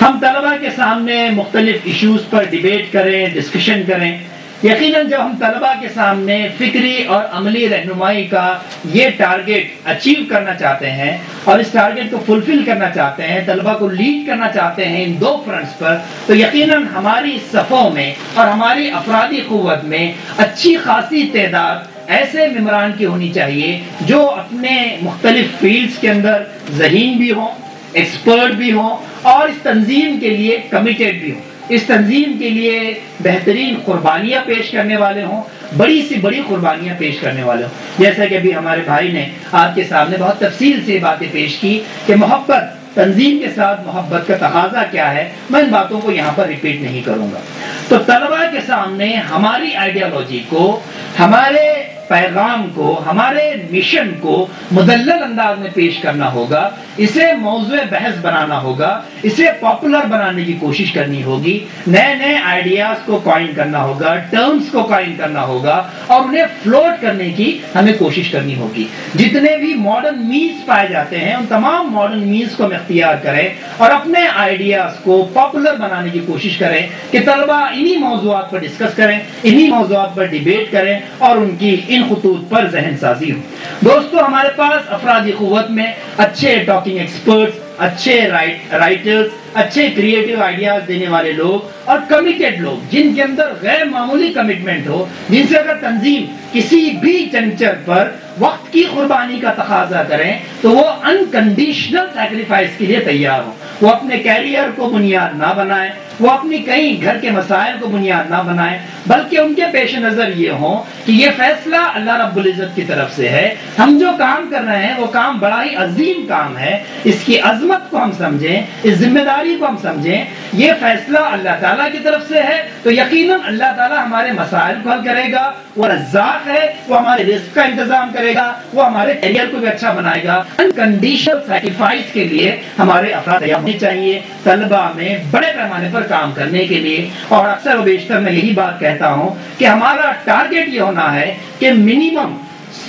ہم طلبہ کے سامنے مختلف ایشوز پر ڈیبیٹ کریں، ڈسکشن کریں۔ یقیناً جب ہم طلبہ کے سامنے فکری اور عملی رہنمائی کا یہ ٹارگٹ اچیو کرنا چاہتے ہیں اور اس ٹارگٹ کو فلفل کرنا چاہتے ہیں، طلبہ کو لیڈ کرنا چاہتے ہیں ان دو فرنٹس پر، تو یقیناً ہماری صفوں میں اور ہماری افرادی قوت میں اچھی خاصی تعداد ایسے ممبران کی ہونی چاہیے جو اپنے مختلف فیلڈز کے اندر ذہین بھی ہوں، ایکسپرٹ بھی ہوں اور اس تنظیم کے لیے کمیٹڈ بھی ہوں، اس تنظیم کے لیے بہترین قربانیاں پیش کرنے والے ہوں، بڑی سی بڑی قربانیاں پیش کرنے والے ہوں۔ جیسا کہ ابھی ہمارے بھائی نے آپ کے سامنے بہت تفصیل سے باتیں پیش کی کہ محبت، تنظیم کے ساتھ محبت کا تقاضا کیا ہے، میں ان باتوں کو یہاں پر ریپیٹ نہیں کروں گا۔ تو طلبہ کے سامنے ہماری آئیڈیالوجی کو، ہمارے پیغام کو، ہمارے مشن کو مدلل انداز میں پیش کرنا ہوگا، اسے موضوع بحث بنانا ہوگا، اسے پاپولر بنانے کی کوشش کرنی ہوگی، نئے نئے آئیڈیاز کو قائم کرنا ہوگا، ٹرمز کو قائم کرنا ہوگا اور انہیں فلوٹ کرنے کی ہمیں کوشش کرنی ہوگی۔ جتنے بھی ماڈرن مینز پائے جاتے ہیں ان تمام ماڈرن مینز کو ہم اختیار کریں اور اپنے آئیڈیاز کو پاپولر بنانے کی کوشش کریں کہ طلبہ انہی موضوعات پر ڈسکس کریں، انہی موضوعات پر ڈیبیٹ کریں اور ان کی ان خطوط پر ذہن سازی ہو۔ دوستو، ہمارے پاس افرادی قوت میں اچھے ٹاکنگ ایکسپرٹس، اچھے رائٹرز، اچھے کریٹیو آئیڈیاز دینے والے لوگ اور کمیٹڈ لوگ، جن کے اندر غیر معمولی کمٹمنٹ ہو، جن سے اگر تنظیم کسی بھی جنکچر پر وقت کی قربانی کا تقاضا کریں تو وہ انکنڈیشنل سیکریفائس کے لیے تیار ہوں۔ وہ اپنے کیریئر کو بنیاد نہ بنائیں، وہ اپنی کئی گھر کے مسائل کو بنیاد نہ بنائیں، بلکہ ان کے پیش نظر یہ ہو کہ یہ فیصلہ اللہ رب العزت کی طرف سے ہے، ہم جو کام کر رہے ہیں وہ کام بڑا ہی عظیم کام ہے، اس کی عظمت کو ہم سمجھیں، اس ذمہ داری کو ہم سمجھیں، یہ فیصلہ اللہ تعالیٰ کی طرف سے ہے تو یقیناً اللہ تعالیٰ ہمارے مسائل کو حل کرے گا، وہ رزاق ہے، وہ ہمارے رزق کا انتظام کرے گا، وہ ہمارے کیریئر کو بھی اچھا بنائے گا۔ انکنڈیشنل سیکریفائس کے لیے ہمارے افراد تیار ہونے چاہیے طلبہ میں بڑے پیمانے پر کام کرنے کے لیے، اور اکثر و بیشتر میں یہی بات کہتا ہوں کہ ہمارا ٹارگٹ یہ ہونا ہے کہ منیمم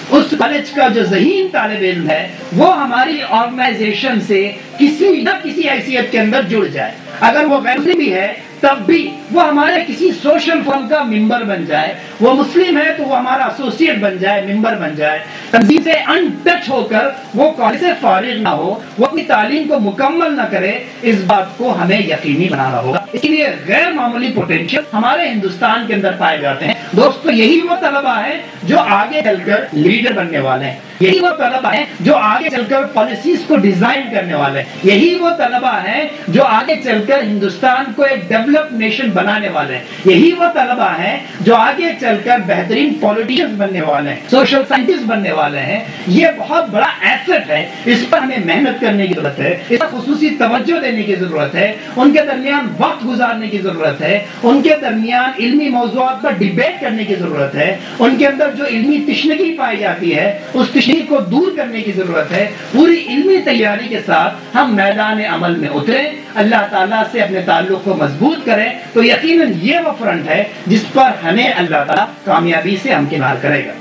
اس کالج کا جو ذہین طالب علم ہے وہ ہماری آرگنائزیشن سے کسی نہ کسی حیثیت کے اندر جڑ جائے، اگر وہ غیر مسلم بھی ہے تب بھی وہ ہمارے کسی سوشل فورم کا ممبر بن جائے، وہ مسلم ہے تو وہ ہمارا ایسوسیٹ بن جائے، ممبر بن جائے، تنظیم سے ان ٹچ ہو کر وہ کالج سے فارغ نہ ہو، وہ اپنی تعلیم کو مکمل نہ کرے، اس بات کو ہمیں یقینی بنانا ہوگا۔ اس لیے غیر معمولی پوٹینشیل ہمارے ہندوستان کے اندر پائے جاتے ہیں۔ دوستو، یہی وہ طلبہ ہیں جو آگے چل کر لیڈر بننے والے ہیں، یہی وہ طلبہ ہیں جو آگے چل کر پالیسیز کو ڈیزائن کرنے والے ہیں، یہی وہ طلبہ ہیں جو آگے چل کر ہندوستان کو ایک ڈیولپ نیشن بنانے والے ہیں، یہی وہ طلبہ ہیں جو آگے چل کر بہترین پولیٹیشن بننے والے ہیں، سوشل سائنٹسٹ بننے والے ہیں۔ یہ بہت بڑا ایسٹ ہے، اس پر ہمیں محنت کرنے کی ضرورت ہے، اس پر خصوصی توجہ دینے کی ضرورت ہے، ان کے درمیان وقت گزارنے کی ضرورت ہے، ان کے درمیان علمی موضوعات پر ڈیبیٹ کرنے کی ضرورت ہے، ان کے اندر جو علمی تشنگی پائی جاتی ہے اس تشنگی کو دور کرنے کی ضرورت ہے۔ پوری علمی تیاری کے ساتھ ہم میدان عمل میں اتریں، اللہ تعالیٰ سے اپنے تعلق کو مضبوط کریں تو یقیناً یہ وہ فرنٹ ہے جس پر ہمیں اللہ تعالیٰ کامیابی سے ہمکنار کرے گا۔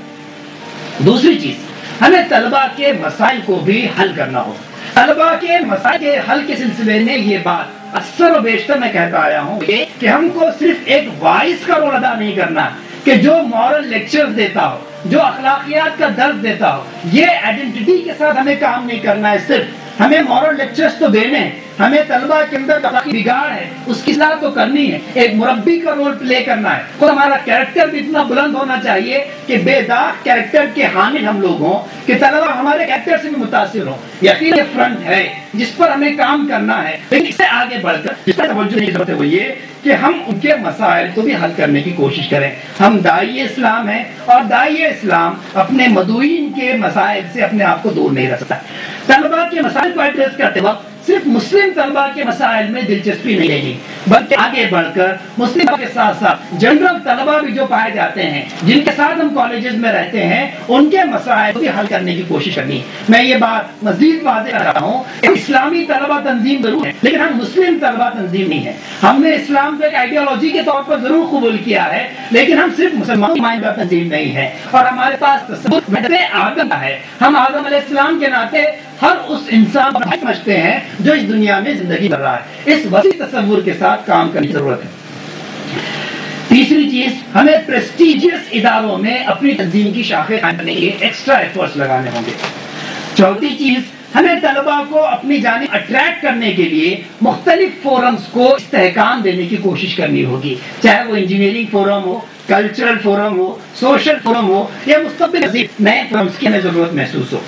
دوسری چیز، ہمیں طلبہ کے مسائل کو بھی حل کرنا ہو۔ طلبہ کے مسائل کے حل کے سلسلے میں یہ بات اکثر و بیشتر میں کہتا آیا ہوں کہ ہم کو صرف ایک وائس کا رول ادا نہیں کرنا کہ جو مورل لیکچرز دیتا ہو، جو اخلاقیات کا درس دیتا ہو، یہ آئیڈینٹی کے ساتھ ہمیں کام نہیں کرنا ہے صرف، ہمیں مورل لیکچرز تو دینے ہیں، ہمیں طلبہ کے اندر اخلاقی بگاڑ ہے اس کی اصلاح تو کرنی ہے، ایک مربی کا رول پلے کرنا ہے، اور ہمارا کیریکٹر بھی اتنا بلند ہونا چاہیے کہ بے داغ کیریکٹر کے حامل ہم لوگ ہوں، کہ طلبہ ہمارے کیریکٹر سے بھی متاثر ہوں۔ یقین یہ فرنٹ ہے جس پر ہمیں کام کرنا ہے، لیکن اس سے آگے بڑھ کر جس پر توجہ کی ضرورت ہے وہ یہ کہ ہم ان کے مسائل کو بھی حل کرنے کی کوشش کریں۔ ہم داعی اسلام ہیں اور داعی اسلام اپنے مدعوین کے مسائل سے اپنے آپ کو دور نہیں رکھ سکتا۔ طلبہ کے مسائل کو ایڈریس کرتے وقت صرف مسلم طلبہ کے مسائل میں دلچسپی نہیں رہے گی، بلکہ آگے بڑھ کر مسلم کے ساتھ ساتھ جنرل طلبہ بھی جو پائے جاتے ہیں جن کے ساتھ ہم کالجز میں رہتے ہیں ان کے مسائل کو بھی حل کرنے کی کوشش کرنی۔ میں یہ بات مزید واضح کر رہا ہوں کہ اسلامی طلبہ تنظیم ضرور ہے لیکن ہم مسلم طلبہ تنظیم نہیں ہے۔ ہم نے اسلام کو ایک آئیڈیالوجی کے طور پر ضرور قبول کیا ہے لیکن ہم صرف مسلمان نمائندہ تنظیم نہیں ہے، اور ہمارے پاس تصور آدم کا ہے۔ ہم آدم علیہ السلام کے ناطے ہر اس انسان کو سمجھتے ہیں جو اس دنیا میں زندگی کر رہا ہے۔ اس وسیع تصور کے ساتھ کام کرنے کی ضرورت ہے۔ تیسری چیز، ہمیں پریسٹیجیس اداروں میں اپنی تنظیم کی شاخیں قائم کرنے کے لیے ایکسٹرا ایفرٹس لگانے ہوں گے۔ چوتھی چیز، ہمیں طلبہ کو اپنی جانب اٹریکٹ کرنے کے لیے مختلف فورمز کو استحکام دینے کی کوشش کرنی ہوگی، چاہے وہ انجینئرنگ فورم ہو، کلچرل فورم ہو، سوشل فورم ہو، یا مستقبل مزید نئے فورمز کی ہمیں ضرورت محسوس ہو۔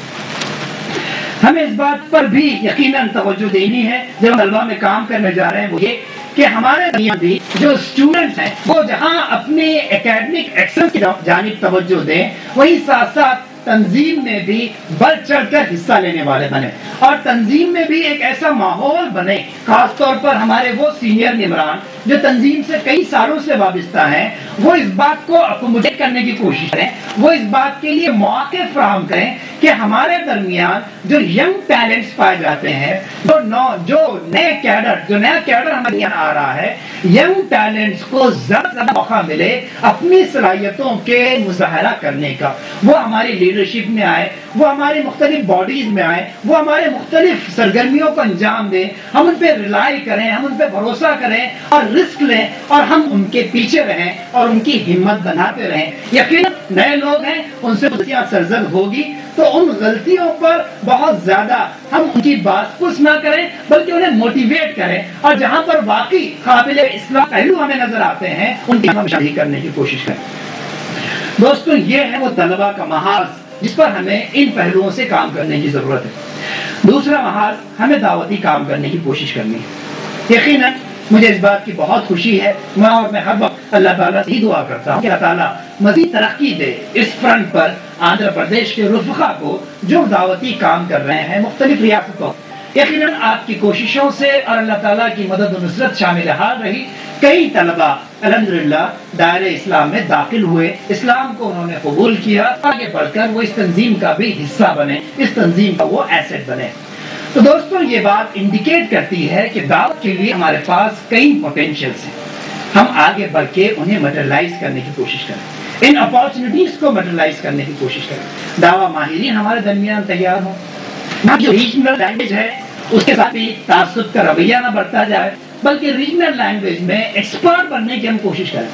ہمیں اس بات پر بھی یقیناً توجہ دینی ہے جب طلبہ میں کام کرنے جا رہے ہیں وہ یہ کہ ہمارے درمیان بھی جو اسٹوڈنٹس ہیں وہ جہاں اپنی اکیڈمک ایکسلنس کی جانب توجہ دیں وہی ساتھ ساتھ تنظیم میں بھی بڑھ چڑھ کر حصہ لینے والے بنے، اور تنظیم میں بھی ایک ایسا ماحول بنے، خاص طور پر ہمارے وہ سینئر ممبران جو تنظیم سے کئی سالوں سے وابستہ ہیں وہ اس بات کو اکوموڈیٹ کرنے کی کوشش کریں، وہ اس بات کے لیے مواقع فراہم کریں کہ ہمارے درمیان جو ینگ ٹیلنٹس پائے جاتے ہیں، جو نئے کیڈر، جو نیا کیڈر ہمارے یہاں آ رہا ہے، ینگ ٹیلنٹس کو زیادہ سے زیادہ موقع ملے اپنی صلاحیتوں کے مظاہرہ کرنے کا، وہ ہماری لیڈرشپ میں آئے، وہ ہماری مختلف باڈیز میں آئے، وہ ہمارے مختلف سرگرمیوں کو انجام دیں، ہم ان پہ ریلائی کریں، ہم ان پہ بھروسہ کریں اور رسک لیں، اور ہم ان کے پیچھے رہیں اور ان کی ہمت بناتے رہیں۔ یقیناً نئے لوگ ہیں، ان سے غلطیاں سرزد ہوگی، تو ان غلطیوں پر بہت زیادہ ہم ان کی بات پرس نہ کریں بلکہ انہیں موٹیویٹ کریں، اور جہاں پر واقعی قابل اصلاح پہلو ہمیں نظر آتے ہیں ان کی ہم شامل کرنے کی کوشش کریں۔ دوستو، یہ ہے وہ طلبہ کا محاذ جس پر ہمیں ان پہلوؤں سے کام کرنے کی ضرورت ہے۔ دوسرا محاذ، ہمیں دعوتی کام کرنے کی کوشش کرنی ہے۔ یقیناً مجھے اس بات کی بہت خوشی ہے، میں ہر وقت اللہ تعالیٰ سے ہی دعا کرتا ہوں کہ اللہ تعالیٰ مزید ترقی دے اس فرنٹ پر آندھرا پردیش کے رفقا کو جو دعوتی کام کر رہے ہیں مختلف ریاستوں۔ یقیناً آپ کی کوششوں سے اور اللہ تعالیٰ کی مدد و نصرت شامل حال رہی، کئی طلبہ الحمدللہ دائرہ اسلام میں داخل ہوئے، اسلام کو انہوں نے قبول کیا، آگے بڑھ کر وہ اس تنظیم کا بھی حصہ بنے، اس تنظیم کا وہ ایسٹ بنے۔ تو دوستوں، یہ بات انڈیکیٹ کرتی ہے کہ دعوت کے لیے ہمارے پاس کئی پوٹینشیلز ہیں، ہم آگے بڑھ کے انہیں میٹرلائز کرنے کی کوشش کریں، ان اپارچونیٹیز کو میٹرلائز کرنے کی کوشش کریں۔ دعویٰ ماہرین ہمارے درمیان تیار ہوں، نہ جو ریجنل لینگویج ہے اس کے ساتھ بھی تعصب کا رویہ نہ بڑھتا جائے، بلکہ ریجنل لینگویج میں ایکسپرٹ بننے کی ہم کوشش کریں،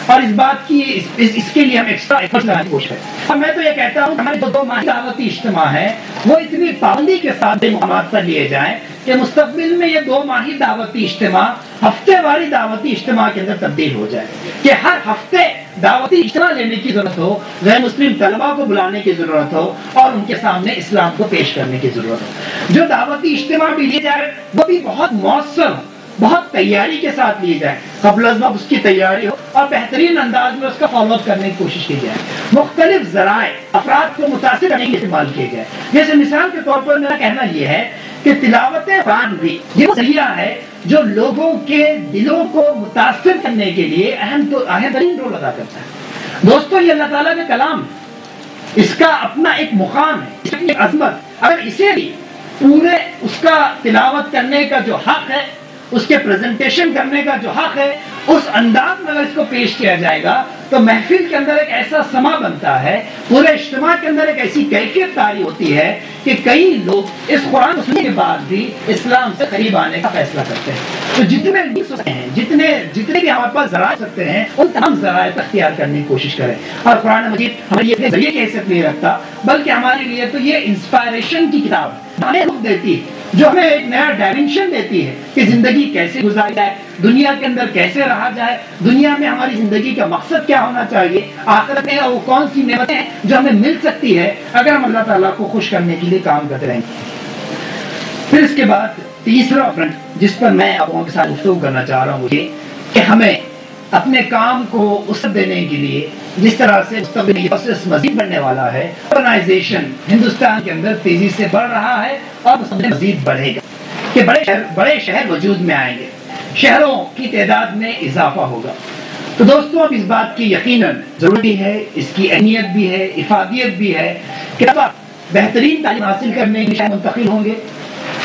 اور اس بات کی اس کے لیے ہم ایکسٹرا ایفرٹ لگانے کی کوشش کریں۔ اور میں تو یہ کہتا ہوں ہمارے جو 2 ماہی دعوتی اجتماع ہیں وہ اتنی پابندی کے ساتھ مقامات پر لیے جائیں کہ مستقبل میں یہ 2 ماہی دعوتی اجتماع ہفتے واری دعوتی اجتماع کے اندر تبدیل ہو جائے، کہ ہر ہفتے دعوتی اجتماع لینے کی ضرورت ہو، غیر مسلم طلباء کو بلانے کی ضرورت ہو اور ان کے سامنے اسلام کو پیش کرنے کی ضرورت ہو۔ جو دعوتی اجتماع بھی لیے جائے وہ بھی بہت مؤثر ہو، بہت تیاری کے ساتھ لیے جائے، قبل از وقت اس کی تیاری ہو اور بہترین انداز میں اس کا فالو اپ کرنے کی کوشش کی جائے، مختلف ذرائع افراد کو متاثر کرنے کے لیے استعمال کیے جائے۔ جیسے مثال کے طور پر میرا کہنا یہ ہے کہ تلاوت قرآن بھی یہ ذریعہ ہے جو لوگوں کے دلوں کو متاثر کرنے کے لیے اہم ترین رول ادا کرتا ہے۔ دوستو، یہ اللہ تعالیٰ کا کلام، اس کا اپنا ایک مقام ہے، اس کی عظمت، اگر اسے بھی پورے اس کا تلاوت کرنے کا جو حق ہے، اس کے پریزنٹیشن کرنے کا جو حق ہے، اس انداز میں اگر اس کو پیش کیا جائے گا تو محفل کے اندر ایک ایسا سما بنتا ہے، پورے اجتماع کے اندر ایک ایسی کیفیت طاری ہوتی ہے کہ کئی لوگ اس قرآن سننے کے بعد بھی اسلام سے قریب آنے کا فیصلہ کرتے ہیں۔ تو جتنے ہیں، جتنے بھی ہمارے پاس ذرائع سکتے ہیں، ان تمام ذرائع کو اختیار کرنے کی کوشش کریں۔ اور قرآن مجید ہماری اپنے ذریعے کی حیثیت نہیں رکھتا، بلکہ ہمارے لیے تو یہ انسپائریشن کی کتاب ہمیں رخ دیتی جو ہمیں ایک نیا ڈائمنشن دیتی ہے کہ زندگی کیسے گزاری جائے، دنیا کے اندر کیسے رہا جائے، دنیا میں ہماری زندگی کا مقصد کیا ہونا چاہیے، آخرت میں وہ کون سی نعمتیں ہیں جو ہمیں مل سکتی ہے اگر ہم اللہ تعالیٰ کو خوش کرنے کے لیے کام کرتے رہیں گے۔ پھر اس کے بعد تیسرا فرنٹ جس پر میں آپ لوگوں کے ساتھ گفتگو کرنا چاہ رہا ہوں یہ کہ ہمیں اپنے کام کو وسعت دینے کے لیے جس طرح سے مستقبل میں یہ پروسیس مزید بڑھنے والا ہے، آرگنائزیشن ہندوستان کے اندر تیزی سے بڑھ رہا ہے اور مزید بڑھے گا کہ بڑے شہر وجود میں آئیں گے، شہروں کی تعداد میں اضافہ ہوگا۔ تو دوستوں اب اس بات کی یقیناً ضروری ہے، اس کی اہمیت بھی ہے، افادیت بھی ہے کہ طلبہ بہترین تعلیم حاصل کرنے کے لیے منتقل ہوں گے،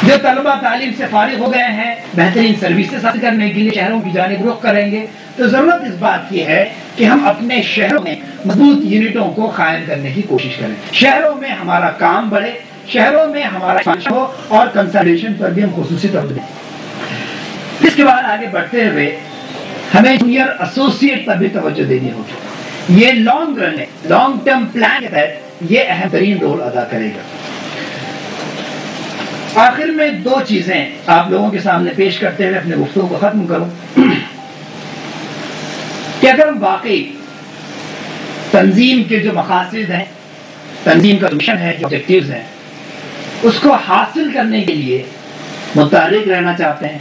جو طلبہ تعلیم سے فارغ ہو گئے ہیں بہترین سروسز حاصل کرنے کے لیے شہروں کی جانب رخ کریں گے۔ تو ضرورت اس بات کی ہے کہ ہم اپنے شہروں میں مضبوط یونٹوں کو قائم کرنے کی کوشش کریں، شہروں میں ہمارا کام بڑھے، شہروں میں ہمارا ایکسپانشن ہو اور کنسلٹیشن پر بھی ہم خصوصی توجہ دیں۔ اس کے بعد آگے بڑھتے ہوئے ہمیں جونیئر ایسوسیٹ پر بھی توجہ دینی ہوگی، یہ لانگ رن ہے، لانگ ٹرم پلان کے تحت یہ اہم ترین رول ادا کرے گا۔ آخر میں دو چیزیں آپ لوگوں کے سامنے پیش کرتے ہوئے اپنے گفتگو کو ختم کروں کہ اگر ہم واقعی تنظیم کے جو مقاصد ہیں، تنظیم کا مشن ہے، جو آبجیکٹیوز ہیں، اس کو حاصل کرنے کے لیے متحرک رہنا چاہتے ہیں،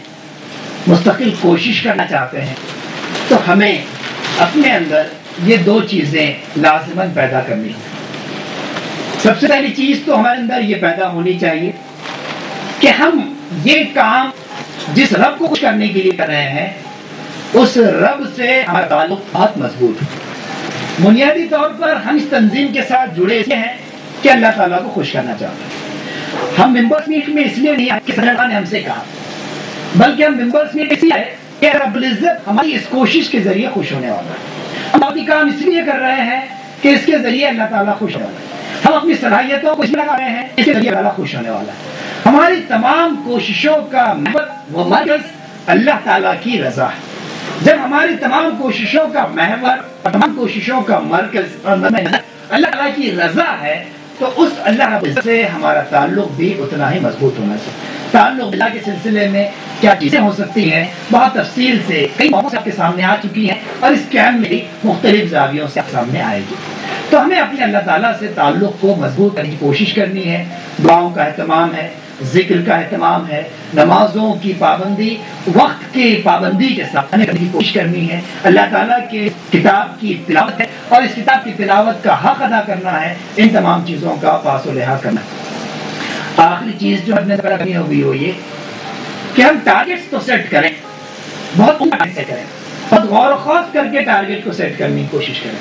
مستقل کوشش کرنا چاہتے ہیں، تو ہمیں اپنے اندر یہ دو چیزیں لازماً پیدا کرنی ہوں۔ سب سے پہلی چیز تو ہمارے اندر یہ پیدا ہونی چاہیے کہ ہم یہ کام جس رب کو خوش کرنے کے لیے کر رہے ہیں اس رب سے ہمارا تعلق بہت مضبوط ہے۔ بنیادی طور پر ہم اس تنظیم کے ساتھ جڑے اس لیے ہیں کہ اللہ تعالیٰ کو خوش کرنا چاہتے ہیں۔ ہم ممبرس میٹ میں اس لیے نہیں آئے کہ صدر نے ہم سے کہا، بلکہ ہم ممبرس میٹ اس لیے آئے کہ رب العزت ہماری اس کوشش کے ذریعے خوش ہونے والا ہے۔ ہم باقی کام اس لیے کر رہے ہیں کہ اس کے ذریعے اللہ تعالیٰ خوش ہونے والا ہے۔ ہم اپنی صلاحیتوں کو اس میں لگا رہے ہیں، اس کے ذریعے اللہ خوش ہونے والا ہے۔ ہماری تمام کوششوں کا محور و مرکز اللہ تعالیٰ کی رضا ہے۔ جب ہماری تمام کوششوں کا محور اور تمام کوششوں کا مرکز اور اللہ تعالیٰ کی رضا ہے تو اس اللہ رب العزت سے ہمارا تعلق بھی اتنا ہی مضبوط ہونا چاہیے۔ تعلق اللہ کے سلسلے میں کیا چیزیں ہو سکتی ہیں بہت تفصیل سے کئی موقعوں سے آپ کے سامنے آ چکی ہیں اور اس کیمپ میں بھی مختلف زاویوں سے آپ سامنے آئے گی۔ تو ہمیں اپنے اللہ تعالیٰ سے تعلق کو مضبوط کرنے کی کوشش کرنی ہے، دعاؤں کا اہتمام ہے، ذکر کا اہتمام ہے، نمازوں کی پابندی، وقت کی پابندی کے ساتھ کرنے کی کوشش کرنی ہے، اللہ تعالیٰ کے کتاب کی تلاوت ہے اور اس کتاب کی تلاوت کا حق ادا کرنا ہے، ان تمام چیزوں کا پاس و لحاظ کرنا ہے۔ آخری چیز جو ہم نے کرنی ہوگی وہ یہ کہ ہم ٹارگیٹس تو سیٹ کریں، بہت سے کریں، بہت غور و خوض کر کے ٹارگیٹ کو سیٹ کرنے کی کوشش کریں،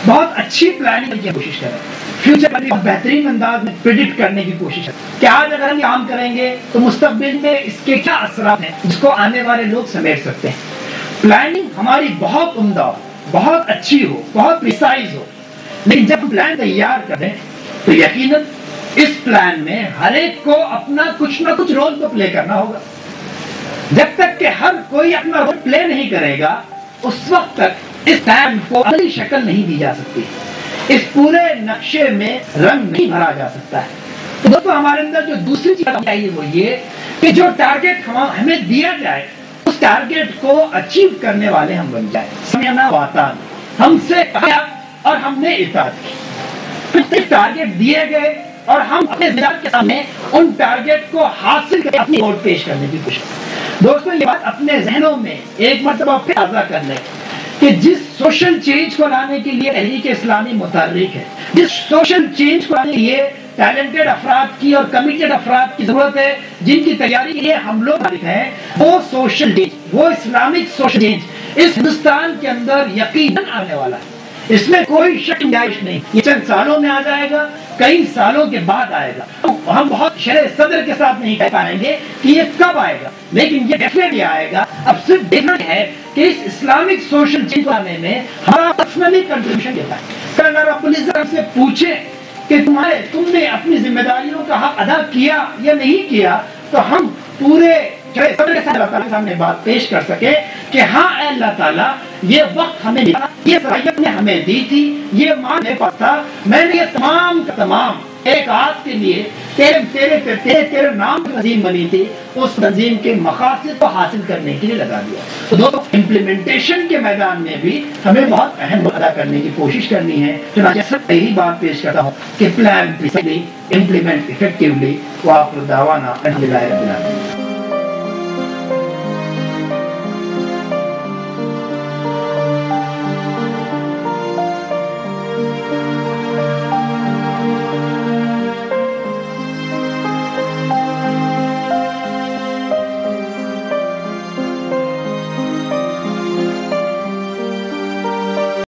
بہت اچھی پلاننگ کی کوشش کریں، فیوچر پر بہترین انداز میں پریڈکٹ کرنے کی کوشش کریں کہ آج اگر ہم کام کریں گے تو مستقبل میں اس کے کیا اثرات ہیں جس کو آنے والے لوگ سمیٹ سکتے ہیں۔ پلاننگ ہماری بہت عمدہ ہو، بہت اچھی ہو، بہت پریسائز ہو، لیکن جب ہم پلان تیار کریں تو یقیناً اس پلان میں ہر ایک کو اپنا کچھ نہ کچھ رول تو پلے کرنا ہوگا۔ جب تک کہ ہر کوئی اپنا رول پلے نہیں کرے گا اس وقت تک اس پلان کو عملی شکل نہیں دی جا سکتی، اس پورے نقشے میں رنگ نہیں بھرا جا سکتا ہے۔ تو دوستو ہمارے اندر جو دوسری چیز چاہیے وہ یہ کہ جو ٹارگیٹ ہمیں دیا جائے اس ٹارگیٹ کو اچیو کرنے والے ہم بن جائیں، سمعنا واطعنا، ہم سے کہا اور ہم نے اطاعت کی، پھر ٹارگیٹ دیے گئے اور ہم اپنے ذمہ دار کے سامنے ان ٹارگیٹ کو حاصل کر اپنی رپورٹ پیش کرنے کی کوشش۔ دوستو یہ بات اپنے ذہنوں میں ایک مرتبہ پھر تازہ کر لیں کہ جس سوشل چینج کو لانے کے لیے تحریک اسلامی متحرک ہے، جس سوشل چینج کو لانے کے لیے ٹیلنٹڈ افراد کی اور کمیٹڈ افراد کی ضرورت ہے، جن کی تیاری کے لیے ہم لوگ ہیں، وہ سوشل چینج، وہ اسلامک سوشل چینج اس ہندوستان کے اندر یقیناً آنے والا ہے، اس میں کوئی شک گنجائش نہیں۔ یہ چند سالوں میں آ جائے گا، کئی سالوں کے بعد آئے گا، ہم بہت شرح صدر کے ساتھ نہیں کہہ پائیں گے کہ یہ کب آئے گا، لیکن یہ ڈیفینیٹلی آئے گا۔ اب صرف دیکھنا ہے کہ اس اسلامک سوشل چینج لانے میں ہمارا پرسنلی کنٹریبیوشن دیتا ہے۔ اگر رب العزت سے پوچھیں کہ تم نے اپنی ذمہ داریوں کا حق ادا کیا یا نہیں کیا، تو ہم پورے صدر کے ساتھ اللہ تعالیٰ کے سامنے بات پیش کر سکے کہ ہاں اے اللہ تعالیٰ یہ وقت ہمیں ملا، یہ صلاحیت نے ہمیں دی تھی، یہ مان میرے پاس تھا، میں نے یہ تمام کا تمام ایک آدھ کے لیے تیرے نام تنظیم بنی تھی، اس تنظیم کے مقاصد کو حاصل کرنے کے لیے لگا دیا. تو دوستو امپلیمنٹیشن کے میدان میں بھی ہمیں بہت اہم رول ادا کرنے کی کوشش کرنی ہے. چنانچہ سب یہی بات پیش کرتا ہوں کہ پلان امپلیمنٹ افیکٹولی. وآخر دعوانا الحمدللہ رب العالمین.